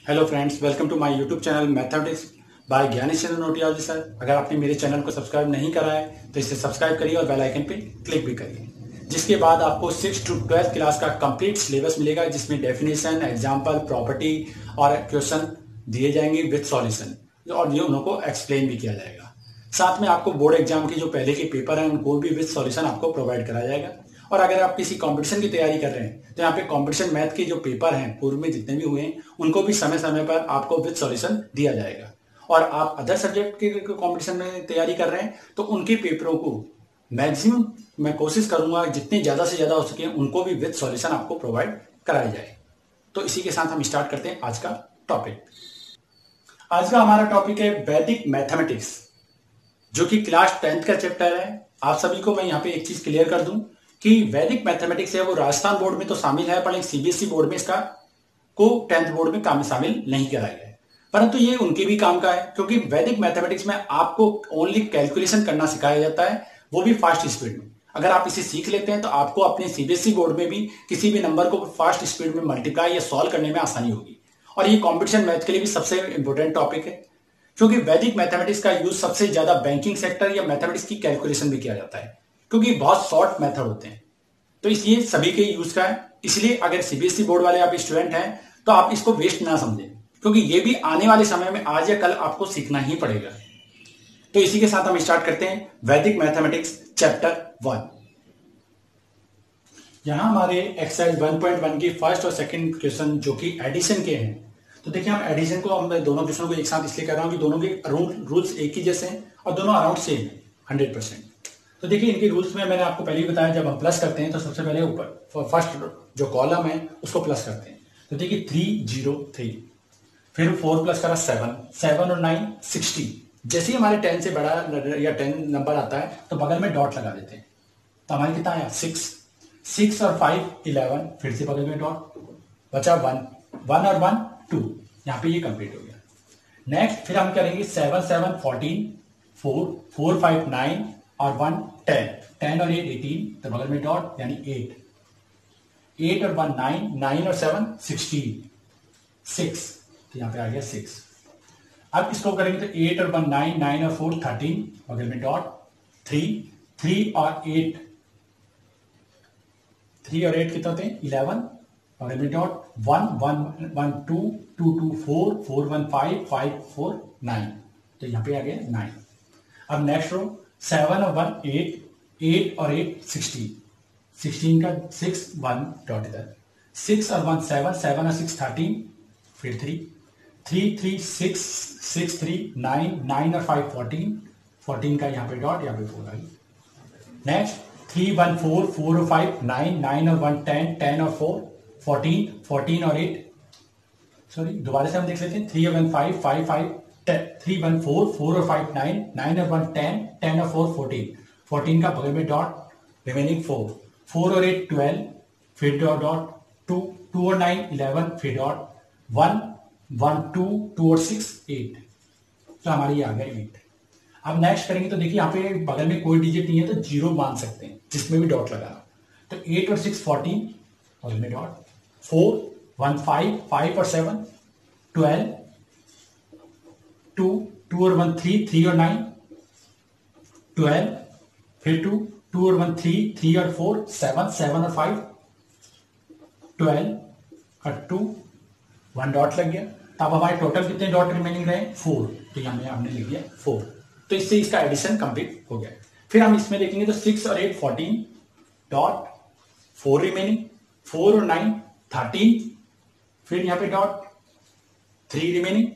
Hello friends, welcome to my YouTube channel mathematics by Gyani Chandra नोटियालजी sir. अगर आपने मेरे channel को सब्सक्राइब नहीं करा है तो इसे सब्सक्राइब करिए और बेल आइकन पे क्लिक भी करिए, जिसके बाद आपको 6 to 12 क्लास का कंप्लीट सिलेबस मिलेगा, जिसमें डेफिनेशन, एग्जाम्पल, प्रॉपर्टी और क्वेश्चन दिए जाएंगे विद सॉल्यूशन, और ये उनको एक्सप्लेन भी किया जाएगा। साथ में आपको बोर्ड एग्जाम के जो पहले के पेपर हैं उनको भी विद सॉल्यूशन आपको प्रोवाइड कराया जाएगा। और अगर आप किसी कंपटीशन की तैयारी कर रहे हैं तो यहाँ पे कंपटीशन मैथ के जो पेपर हैं पूर्व में जितने भी हुए हैं उनको भी समय समय पर आपको विद सॉल्यूशन दिया जाएगा। और आप अदर सब्जेक्ट के कंपटीशन में तैयारी कर रहे हैं तो उनके पेपरों को मैक्सिमम मैं कोशिश करूंगा जितने ज्यादा से ज्यादा हो सके उनको भी विद सॉल्यूशन आपको प्रोवाइड कराया जाए। तो इसी के साथ हम स्टार्ट करते हैं आज का टॉपिक। आज का हमारा टॉपिक है वैदिक मैथमेटिक्स, जो कि क्लास 10th का चैप्टर है। आप सभी को मैं यहाँ पे एक चीज क्लियर कर दूं कि वैदिक मैथमेटिक्स है वो राजस्थान बोर्ड में तो शामिल है, पर एक सीबीएसई बोर्ड में इसका को 10th बोर्ड में काम शामिल नहीं कराया गया है, परंतु ये उनके भी काम का है, क्योंकि वैदिक मैथमेटिक्स में आपको ओनली कैलकुलेशन करना सिखाया जाता है, वो भी फास्ट स्पीड में। अगर आप इसे सीख लेते हैं तो आपको अपने सीबीएसई बोर्ड में भी किसी भी नंबर को फास्ट स्पीड में मल्टीप्लाई या सॉल्व करने में आसानी होगी। और ये कॉम्पिटिशन मैथ के लिए भी सबसे इंपॉर्टेंट टॉपिक है, क्योंकि वैदिक मैथमेटिक्स का यूज सबसे ज्यादा बैंकिंग सेक्टर या मैथमेटिक्स की कैलकुलेशन में किया जाता है, क्योंकि बहुत शॉर्ट मेथड होते हैं, तो इसलिए सभी के यूज का है। इसलिए अगर सीबीएसई बोर्ड वाले आप स्टूडेंट हैं तो आप इसको वेस्ट ना समझें, क्योंकि ये भी आने वाले समय में आज या कल आपको सीखना ही पड़ेगा। तो इसी के साथ हम स्टार्ट करते हैं वैदिक मैथमेटिक्स चैप्टर 1। यहां हमारे एक्सरसाइज 1.1 की फर्स्ट और सेकंड क्वेश्चन जो कि एडिशन के हैं। तो देखिए हम एडिशन को हम दोनों क्वेश्चनों को एक साथ इसलिए कर रहा हूं कि दोनों के रूल्स एक ही जैसे हैं और दोनों अराउंड सेम है 100%। तो देखिए इनके रूल्स में मैंने आपको पहले ही बताया, जब हम प्लस करते हैं तो सबसे पहले ऊपर फर्स्ट जो कॉलम है उसको प्लस करते हैं। तो देखिए 303, फिर 4 प्लस करा 7, 7 और 9 60। जैसे ही हमारे 10 से बड़ा या 10 नंबर आता है तो बगल में डॉट लगा देते हैं। तो हमारे कितना आया 6, 6 और 5 11, फिर से बगल में डॉट, बचा 1, 1 और 1 2। यहाँ पे ये कंप्लीट हो गया। नेक्स्ट फिर हम करेंगे 7 7 14, 4 4 5 9 और 1 10, 10 और 8 18, तो बगल में डॉट यानी 8, 8 और 1 9, 9 और 7 16, 6, तो यहाँ पे आ गया 6। अब इसको करेंगे तो 8 और 1 9, 9 और 4 13, बगल में डॉट, 3, 3 और 8, 3 और 8 कितने होते हैं 11, बगल में डॉट, 1 1 1 2 2 2 4 4 1 5 5 4 9, तो यहाँ पे आ गया 9। अब नेक्स्ट रो 7 और 1 8, 8 और 8 16, 16 का 6 1 डॉट इधर, 6 और 1 7, 7 और 6 13, फिर 3 3 3 6 6 3 9, 9 और 5 14, 14 का यहाँ पे डॉट, यहाँ पे 4 आ गई। नेक्स्ट 3 1 4, 4 और 5 9, 9 और 1 10, 10 और 4 14, 14 और 8, सॉरी दोबारा से हम देख लेते हैं, 3 और 1 5 5 5 3 1 4, 4 और 5 9, 9 और 1 10, 10 और 4 14, 14 का बगल में डॉट, रिमेनिंग 4, 4 और 8 12, फिर डॉट 2, 2 और 9 11, फिर डॉट 1 1 2 2 और 6 8, तो हमारी ये आ गया 8। अब नेक्स्ट करेंगे तो देखिए यहाँ पे बगल में कोई डिजिट नहीं है तो जीरो मान सकते हैं जिसमें भी डॉट लगा, तो 8 और 6 14, बगल में डॉट, 4 1 5 5 और 7 12, 2 2 और 1 3, 3 और 9 12, फिर 2 2 और 1 3, 3 और 4 7, 7 और 5 12 और 2 1 डॉट लग गया। तो अब हमारे टोटल कितने डॉट रिमेनिंग रहे 4, तो यहाँ में हमने लिख दिया 4। तो इससे इसका एडिशन कंप्लीट हो गया। फिर हम इसमें देखेंगे तो 6 और 8 14 डॉट, 4 रिमेनिंग, 4 और 9 13, फिर यहाँ पे डॉट, 3 रिमेनिंग,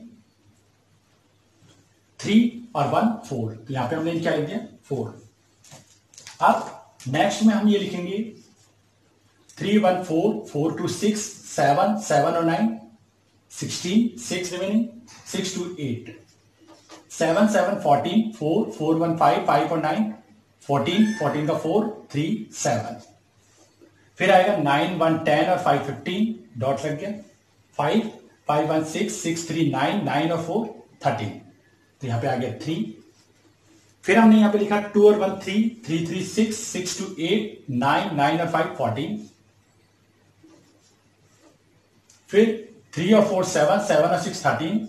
3 और 1 4, तो यहाँ पे हमने क्या लिख दिया 4। अब नेक्स्ट में हम ये लिखेंगे 3 1 4, 4 2 6 7, 7 और 9 16, 6 रिमेनिंग, 6 2 8, 7 7 14, 4 4 1 5 5 और 9 14, 14 का 4 3 7, फिर आएगा 9 1 10 और 5 15, डॉट लग गया, 5 5 1 6 6 3 9, 9 और 4 13, तो यहाँ पे आ गया 3। फिर हमने यहाँ पे लिखा 2 और 1 3, 3 3 6 6 2 8 9, 9 और 5 14, फिर 3 और 4 7, 7 और 6 13,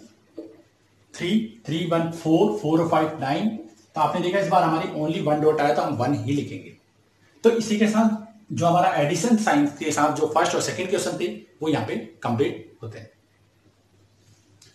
3 3 1 4, 4 और 5 9। तो आपने देखा इस बार हमारी ओनली 1 डॉट आया तो हम 1 ही लिखेंगे। तो इसी के साथ जो हमारा एडिशन साइन के साथ जो फर्स्ट और सेकंड क्वेश्चन थे वो यहाँ पे कंप्लीट होते हैं।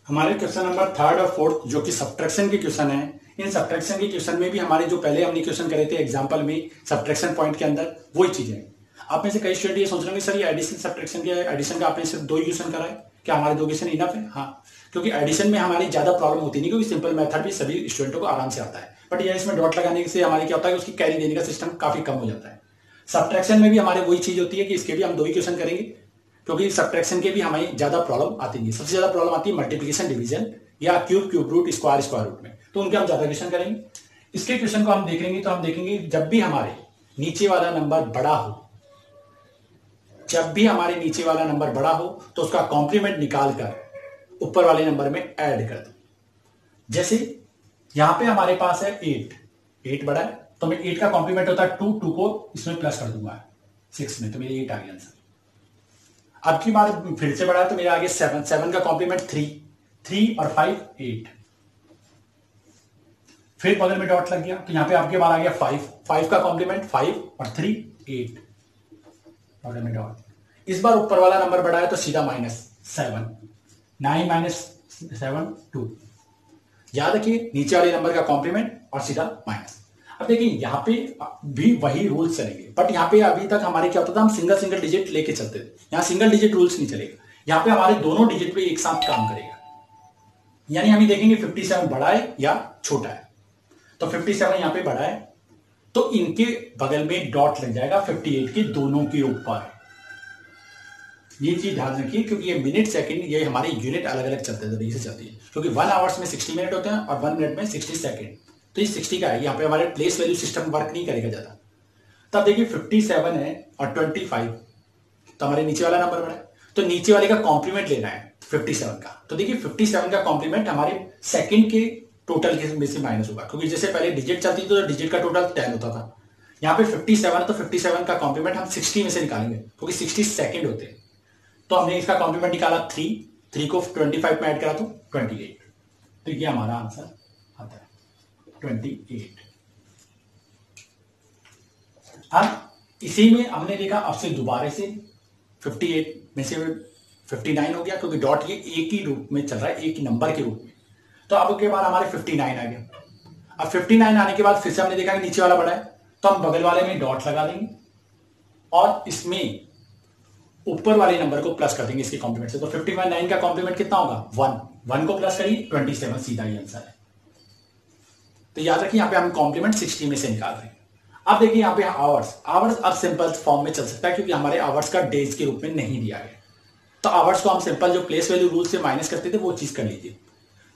हमारे क्वेश्चन नंबर थर्ड और फोर्थ जो कि सब्ट्रैक्शन के क्वेश्चन है, इन सब्ट्रैक्शन के क्वेश्चन में भी हमारे जो पहले हमने क्वेश्चन करे थे एग्जांपल में सब्ट्रैक्शन पॉइंट के अंदर वही चीजें हैं। आप में से कई स्टूडेंट ये सोच रहे हैं सर ये एडिशन सब्ट्रैक्शन क्या है, एडिशन का आपने सिर्फ 2 क्वेश्चन करा है, क्या हमारे 2 क्वेश्चन इनफ है? हाँ, क्योंकि एडिशन में हमारी ज्यादा प्रॉब्लम होती नहीं, क्योंकि सिंपल मेथड भी सभी स्टूडेंटों को आराम से आता है। बट यह इसमें डॉट लगाने से हमारे क्या होता है कि उसकी कैरी देने का सिस्टम काफी कम हो जाता है। सब्ट्रैक्शन में भी हमारे वही चीज होती है कि इसके भी हम 2 ही क्वेश्चन करेंगे, क्योंकि सब्ट्रैक्शन के भी हमें ज्यादा प्रॉब्लम आती नहीं है। सबसे ज्यादा प्रॉब्लम आती है मल्टीप्लिकेशन डिवीजन या क्यूब रूट स्क्वायर रूट में, तो उनके हम ज्यादा क्वेश्चन करेंगे। इसके क्वेश्चन को हम देखेंगे तो हम देखेंगे जब भी हमारे नीचे वाला नंबर बड़ा हो, जब भी हमारे नीचे वाला नंबर बड़ा हो तो उसका कॉम्प्लीमेंट निकाल कर ऊपर वाले नंबर में ऐड कर दो। जैसे यहां पे हमारे पास है 8 बड़ा है तो मैं 8 का कॉम्प्लीमेंट होता है 2 को इसमें प्लस कर दूंगा 6 में, तो मेरे 8 आ गया आंसर। अब की बार फिर से बड़ा है तो मेरे आगे 7 का कॉम्प्लीमेंट 3 और 5 8, फिर बगल में डॉट लग गया तो यहां पे आपके बार आ गया 5 का कॉम्प्लीमेंट 5 और 3 8, बगल में डॉट। इस बार ऊपर वाला नंबर बढ़ा है तो सीधा -7, 9 - 7 2। याद रखिए नीचे वाले नंबर का कॉम्प्लीमेंट और सीधा माइनस। अब देखिए यहां पे भी वही रूल्स चलेंगे, बट यहां पे अभी तक हमारे क्या होता था, हम सिंगल डिजिट लेके चलते थे। यहां सिंगल डिजिट रूल्स नहीं चलेगा, यहां पे हमारे दोनों डिजिट पे एक साथ काम करेगा। यानी हम ये देखेंगे 57 बड़ा है या छोटा है, तो 57 यहां पे बड़ा है तो इनके बगल में डॉट लग जाएगा 58 के दोनों के ऊपर। ये चीज ध्यान रखिए क्योंकि ये मिनट सेकंड ये हमारे यूनिट अलग अलग चलते तरीके से चलती है, क्योंकि 1 आवर्स में 60 मिनट होते हैं और 1 मिनट में 60 सेकंड। तो ये 60 का है, यहाँ पे हमारे प्लेस वैल्यू सिस्टम वर्क नहीं करेगा ज्यादा। तब देखिए 57 है और 25 तो हमारे नीचे वाला नंबर बड़ा है, तो नीचे वाले का कॉम्प्लीमेंट लेना है 57 का। तो देखिए 57 का कॉम्प्लीमेंट हमारे सेकंड के टोटल के में से माइनस होगा, क्योंकि जैसे पहले डिजिट चलती थी तो डिजिट का टोटल 10 होता था। यहाँ पे 57 है तो 57 का कॉम्प्लीमेंट हम 60 में से निकालेंगे, क्योंकि 60 सेकंड होते हैं। तो हमने इसका कॉम्प्लीमेंट निकाला 3 को 25 में ऐड करा तो 28, तो ये हमारा आंसर आता है 28। अब इसी में हमने देखा अब से दोबारा से 58 में से 59 हो गया, क्योंकि डॉट ये एक ही रूप में चल रहा है, एक ही नंबर के रूप में। तो अब के बाद हमारे 59 आ गया। अब 59 आने के बाद फिर से हमने देखा कि नीचे वाला बड़ा है तो हम बगल वाले में डॉट लगा देंगे और इसमें ऊपर वाले नंबर को प्लस कर देंगे इसके कॉम्प्लीमेंट से। तो 59 का कॉम्प्लीमेंट कितना होगा 1 को प्लस करिए 27, सीधा ही आंसर है। तो याद रखिए यहाँ पे हम कॉम्प्लीमेंट 60 में से निकाल रहे हैं। अब देखिए यहाँ पे आवर्स अब सिंपल फॉर्म में चल सकता है, क्योंकि हमारे आवर्स का डेज के रूप में नहीं दिया गया। तो आवर्स को हम सिंपल जो प्लेस वैल्यू रूल से माइनस करते थे वो चीज कर लीजिए।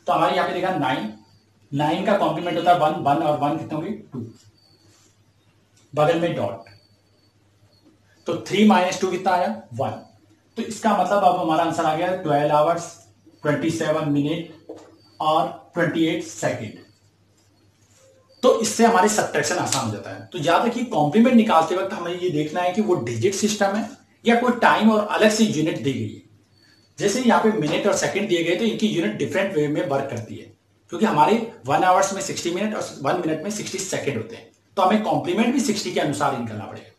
तो हमारे यहाँ पे देखा 9 का कॉम्प्लीमेंट होता है 1 और 1 कितने होंगे 2, बगल में डॉट, तो 3 - 2 कितना आया 1। तो इसका मतलब अब हमारा आंसर आ गया 12 आवर्स 27 मिनट और 28 सेकेंड। तो इससे हमारी सब्ट्रैक्शन आसान हो जाता है। तो याद रखिए कॉम्प्लीमेंट निकालते वक्त हमें ये देखना है कि वो डिजिट सिस्टम है या कोई टाइम और अलग से यूनिट दी गई है। जैसे यहाँ पे मिनट और सेकंड दिए गए तो इनकी यूनिट डिफरेंट वे में वर्क करती है, क्योंकि हमारे 1 आवर्स में 60 मिनट और 1 मिनट में 60 सेकंड होते हैं। तो हमें कॉम्प्लीमेंट भी 60 के अनुसार ही निकालना पड़ेगा।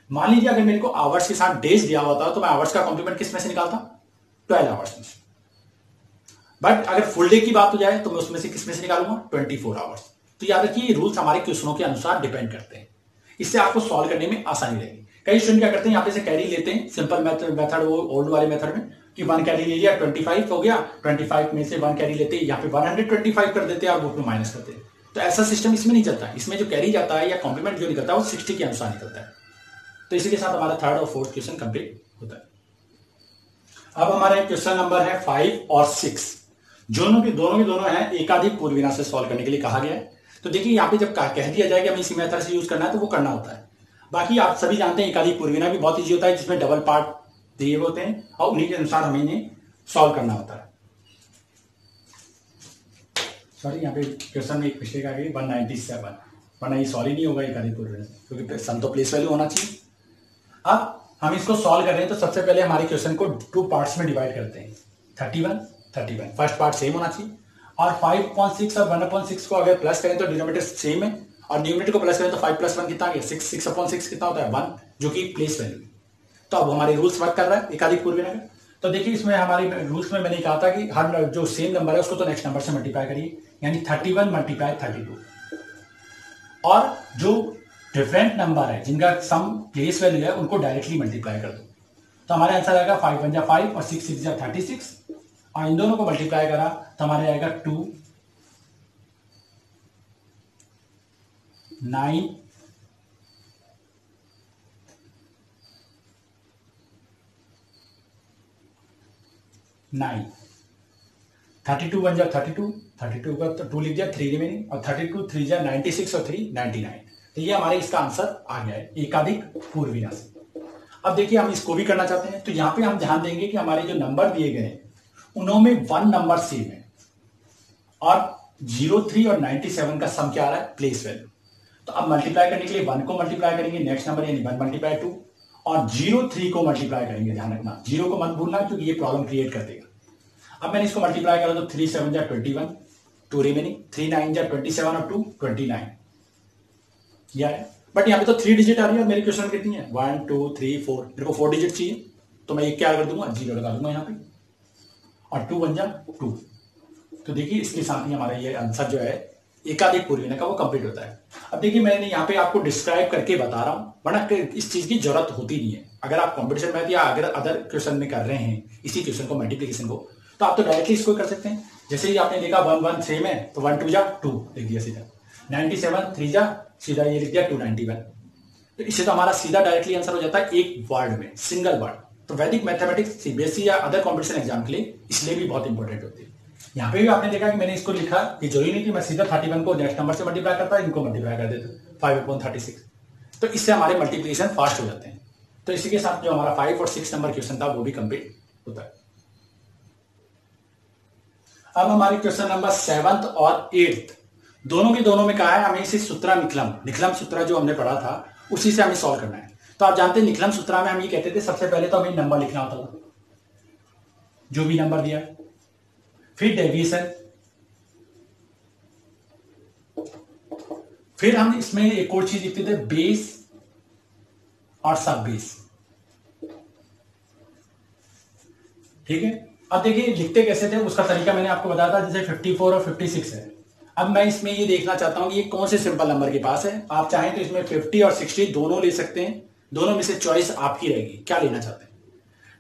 मान लीजिए अगर मेरे को आवर्स के साथ डेज दिया होता तो मैं आवर्स का कॉम्प्लीमेंट किस में से निकालता 12 आवर्स में से। बट अगर फुल डे की बात हो जाए तो मैं उसमें से किस में से निकालूंगा 24 आवर्स। तो याद रखिए ये रूल्स हमारे क्वेश्चनों के अनुसार डिपेंड करते हैं, इससे आपको सॉल्व करने में आसानी रहेगी। कई स्टूडेंट क्या करते हैं यहाँ पे से कैरी लेते हैं सिंपल मेथड वो ओल्ड वाले मेथड में कि 1 कैरी ले लिया 25 हो गया, 25 में से 1 कैरी लेते हैं यहाँ पे 125 कर देते हैं और बुक में माइनस करते हैं। तो ऐसा सिस्टम इसमें नहीं चलता। इसमें जो कैरी जाता है या कॉम्प्लीमेंट जो निकलता है वो 60 के अनुसार निकलता है। तो इसी के साथ हमारा थर्ड और फोर्थ क्वेश्चन कंप्लीट होता है। अब हमारे क्वेश्चन नंबर है 5 और 6, दोनों के हैं एकाधिक पूर्वविनाश से सॉल्व करने के लिए कहा गया है। तो देखिए यहाँ पे जब कह दिया जाए कि हमें इसी मेथड से यूज करना है तो वो करना होता है। बाकी आप सभी जानते हैं एकाधिक पूर्वविनाश भी बहुत ईजी होता है, जिसमें डबल पार्ट दिए होते हैं और उन्हीं के अनुसार हमें इन्हें सॉल्व करना होता है। सॉरी यहाँ पे क्वेश्चन में एक मिस्टेक आ गई 197, वरना ये सॉल्व ही नहीं होगा एकाधिक पूर्वविनाश, क्योंकि सम तो प्लेस वैल्यू होना चाहिए। अब हम इसको सॉल्व कर रहे हैं तो सबसे पहले हमारे क्वेश्चन को 2 पार्ट्स में डिवाइड करते हैं। 31 31, फर्स्ट पार्ट सेम होना चाहिए। और 5/6 और 1/6 को अगर प्लस करें तो डिनोमिनेटर सेम है, और न्यूमरेटर को प्लस करें तो 5 + 1 कितना आ गया 6, 6/6 कितना होता है 1, जो कि प्लेस वैल्यू। तो अब हमारे रूल्स वर्क कर रहा है एकाधिक पूर्वविन्यास का। तो देखिए इसमें हमारे रूल्स में मैंने कहा था कि हर जो सेम नंबर है उसको तो नेक्स्ट नंबर से मल्टीप्लाई करिए, यानी 31 × 32, और जो डिफरेंट नंबर है जिनका सम प्लेस वैल्यू है उनको डायरेक्टली मल्टीप्लाई कर दो। तो हमारे आंसर आएगा 5 × 1 = 5 और 6 × 6 = 36, और इन दोनों को मल्टीप्लाई करा तो हमारे आएगा 2 9 9, 32 बन जाओ 32, 32 का तो 2 लिख दिया, 3 रिमेनिंग, और 32 3 जा 96 और 3 99। तो ये हमारे इसका आंसर आ गया है एकाधिक पूर्वविन्यास। अब देखिए हम इसको भी करना चाहते हैं, तो यहाँ पे हम ध्यान देंगे कि हमारे जो नंबर दिए गए हैं उनमें 1 नंबर सेम है, और 03 और 97 का सम क्या आ रहा है प्लेस वैल्यू। तो अब मल्टीप्लाई करने के लिए 1 को मल्टीप्लाई करेंगे नेक्स्ट नंबर, यानी 1 × 2, और 03 को मल्टीप्लाई करेंगे, ध्यान रखना 0 को मत भूलना क्योंकि ये प्रॉब्लम क्रिएट कर देगा। अब मैंने इसको मल्टीप्लाई करा तो 3 7 = 21, 2 रिमेनिंग, 3 9 = 27 और 2 29, यह है। बट यहाँ पे तो 3 डिजिट आ रही है, और मेरी क्वेश्चन कितनी है 1 2 3 4, मेरे को 4 डिजिट चाहिए, तो मैं एक क्या कर दूंगा 0 लगा दूंगा यहाँ पे, और 2 बन जा 2। तो देखिए इसके साथ ही हमारा ये आंसर जो है एकाधिक पूर्वविन्यास का वो कंप्लीट होता है। अब देखिए मैंने यहाँ पे आपको डिस्क्राइब करके बता रहा हूँ, वरना इस चीज की जरूरत होती नहीं है। अगर आप कॉम्पिटिशन मैथ या अगर अदर क्वेश्चन में कर रहे हैं इसी क्वेश्चन को मल्टीप्लीकेशन को, तो आप तो डायरेक्टली इसको कर सकते हैं। जैसे ही आपने देखा 1 1 सेम है तो 1 2 जा 2 लिख दिया सीधा, 97 3 जा सीधा ये लिख दिया 291। तो इससे तो हमारा सीधा डायरेक्टली आंसर हो जाता है एक वर्ड में, सिंगल वर्ड। तो वैदिक मैथमेटिक्स सीबीएसई या अदर कॉम्पिटिशन एग्जाम के लिए इसलिए भी बहुत इंपॉर्टेंट होती है। यहाँ पे भी आपने देखा कि मैंने इसको लिखा, ये जरूरी नहीं कि मैं सीधा 31 को नेक्स्ट नंबर से मल्टीप्लाई करता, इनको मल्टीप्लाई कर देता 5/36। तो इससे हमारे मल्टीप्लिकेशन फास्ट हो जाते हैं। तो इसी के साथ जो हमारा 5 और 6 नंबर क्वेश्चन था वो भी कंप्लीट होता है। अब हमारे क्वेश्चन नंबर 7th और 8th दोनों के दोनों में कहा है हमें इसे सूत्रा निखलम सूत्रा जो हमने पढ़ा था उसी से हमें सॉल्व करना है। तो आप जानते हैं निखलम सूत्रा में हम ये कहते थे सबसे पहले तो हमें नंबर लिखना होता था, जो भी नंबर दिया, फिर डेविएशन, फिर हम इसमें एक और चीज लिखते थे बेस और सब बेस। ठीक है, अब देखिए लिखते कैसे थे उसका तरीका मैंने आपको बताया था, जैसे 54 और 56 है। अब मैं इसमें ये देखना चाहता हूं कि ये कौन से सिंपल नंबर के पास है। आप चाहें तो इसमें 50 और 60 दोनों ले सकते हैं, दोनों में से चॉइस आपकी रहेगी, क्या लेना चाहते हैं।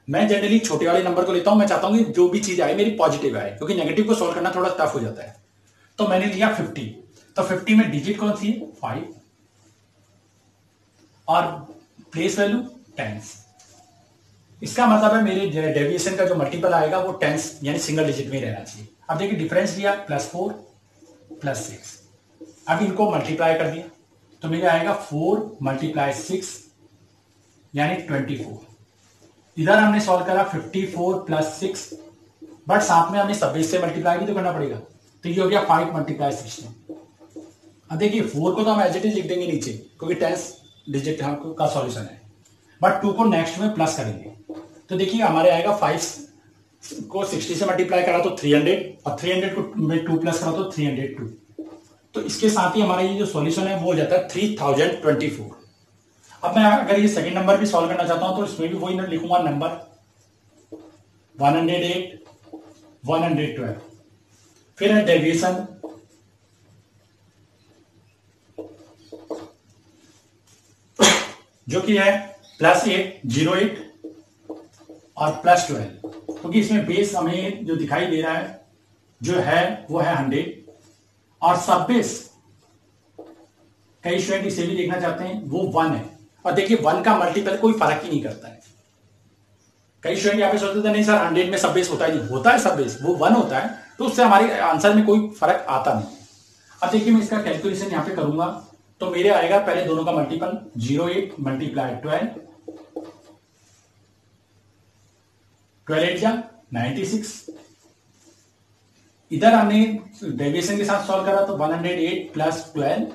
मैं जनरली छोटे वाले नंबर को लेता हूं, मैं चाहता हूं कि जो भी चीज आए मेरी पॉजिटिव आए, क्योंकि नेगेटिव को सॉल्व करना थोड़ा टफ हो जाता है। तो मैंने लिया 50, तो 50 में डिजिट कौन सी है 5, और प्लेस वैल्यू टेंस। इसका मतलब है मेरे डेविएशन का जो मल्टीपल आएगा वो टेंस यानी सिंगल डिजिट में रहना चाहिए। अब देखिए डिफरेंस लिया +4 +6, अब इनको मल्टीप्लाई कर दिया तो मेरे आएगा 4 × 6 यानी 24। इधर हमने सॉल्व करा 54 + 6, बट साथ में हमें सब बेस से मल्टीप्लाई भी तो करना पड़ेगा, तो ये हो गया 5 × 16। अब देखिए 4 को तो हम एज इट इज लिख देंगे नीचे क्योंकि टेंस डिजिट का सॉल्यूशन है, बट 2 को नेक्स्ट में प्लस करेंगे। तो देखिए हमारे आएगा 5 को 60 से मल्टीप्लाई करा तो 300, और 300 को में 2 प्लस करा तो 302। तो इसके साथ ही हमारा ये जो सॉल्यूशन है वो हो जाता है 3024। अब मैं अगर ये सेकंड नंबर भी सॉल्व करना चाहता हूं तो इसमें भी वही लिखूंगा नंबर 108 112, फिर है डेविएशन, जो कि है +8 08 और +12, क्योंकि इसमें बेस हमें जो दिखाई दे रहा है जो है वो है 100, और सब बेस कई स्टूडेंट इसे भी देखना चाहते हैं वो 1 है। और देखिए 1 का मल्टीपल कोई फर्क ही नहीं करता है। कई स्टूडेंट यहाँ पे सोचते थे नहीं सर 100 में सब बेस होता ही नहीं, होता है सब बेस, वो 1 होता है, तो उससे हमारे आंसर में कोई फर्क आता नहीं। अब देखिए मैं इसका कैलकुलेशन यहाँ पे करूंगा तो मेरे आएगा पहले दोनों का मल्टीपल 08 × 12, 12 जा 96। इधर हमने डेविएशन के साथ सॉल्व करा तो 108 + 12,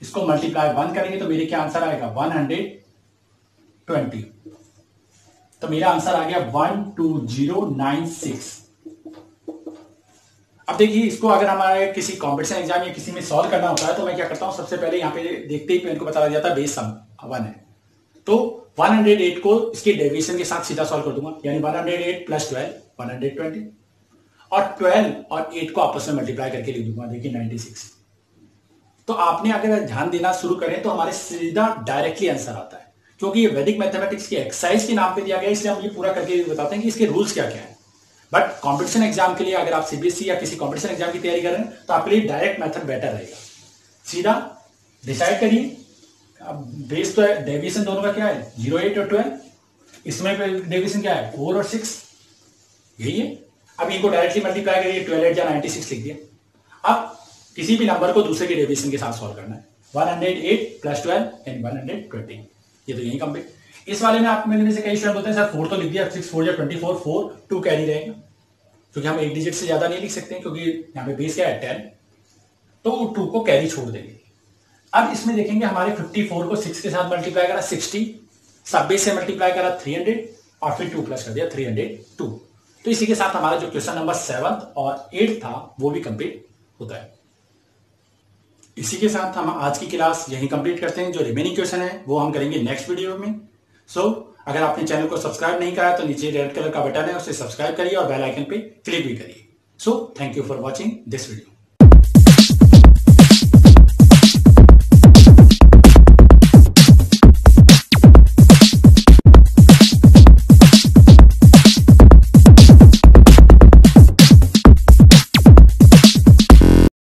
इसको मल्टीप्लाई 1 करेंगे तो मेरे क्या आंसर आएगा 120। तो मेरा आंसर आ गया 12096। अब देखिए, इसको अगर हमारे किसी कॉम्पिटिशन एग्जाम या किसी में सॉल्व करना होता है तो मैं क्या करता हूं, सबसे पहले यहाँ पे देखते ही मैं इनको बता दिया था बेस सम 1 है, तो 108 को इसके डेविएशन के साथ सीधा सॉल्व कर दूंगा, यानी 108 प्लस 12 120, और 12 और 8 को आपस में मल्टीप्लाई करके लिख दूंगा, देखिए 96। तो आपने अगर ध्यान देना शुरू करें तो हमारे सीधा डायरेक्टली आंसर आता है, क्योंकि ये वैदिक मैथमेटिक्स की एक्सरसाइज के नाम पे दिया गया है, इसलिए हम ये पूरा करके बताते हैं कि इसके रूल्स क्या क्या है। बट कॉम्पिटिशन एग्जाम के लिए अगर आप सीबीएसई या किसी कॉम्पिटिशन एग्जाम की तैयारी कर रहे हैं तो आपके लिए डायरेक्ट मेथड बेटर रहेगा। सीधा डिसाइड करिए, अब बेस तो है, डेविएशन दोनों का क्या है 08 और 12, इसमें डेविएशन क्या है 4 और 6, यही है। अब इनको डायरेक्टली मल्टीप्लाई करिए, 12 या 96 लिख दिया। अब किसी भी नंबर को दूसरे के डेविएशन के साथ सॉल्व करना है, 108 प्लस 12 एंड 120, ये तो यही कंप्लीट। इस वाले में आप मेरे से कई स्टूडेंट होते हैं सर 4 तो लिख दिया, 6 4 या 24, 4 2 कैरी रहेगा, क्योंकि हम एक डिजिट से ज्यादा नहीं लिख सकते क्योंकि यहाँ पे बेस क्या है 10, तो 2 को कैरी छोड़ देंगे। अब इसमें देखेंगे हमारे 54 को 6 के साथ मल्टीप्लाई करा 60, सब बेस से मल्टीप्लाई करा 300 और फिर 2 प्लस कर दिया 302। तो इसी के साथ हमारा जो क्वेश्चन नंबर 7 और 8 था वो भी कंप्लीट होता है। इसी के साथ हम आज की क्लास यहीं कंप्लीट करते हैं। जो रिमेनिंग क्वेश्चन है वो हम करेंगे नेक्स्ट वीडियो में। अगर आपने चैनल को सब्सक्राइब नहीं करा तो नीचे रेड कलर का बटन है, उसे सब्सक्राइब करिए और बेल आइकन पे क्लिक भी करिए। Thank you for watching this video.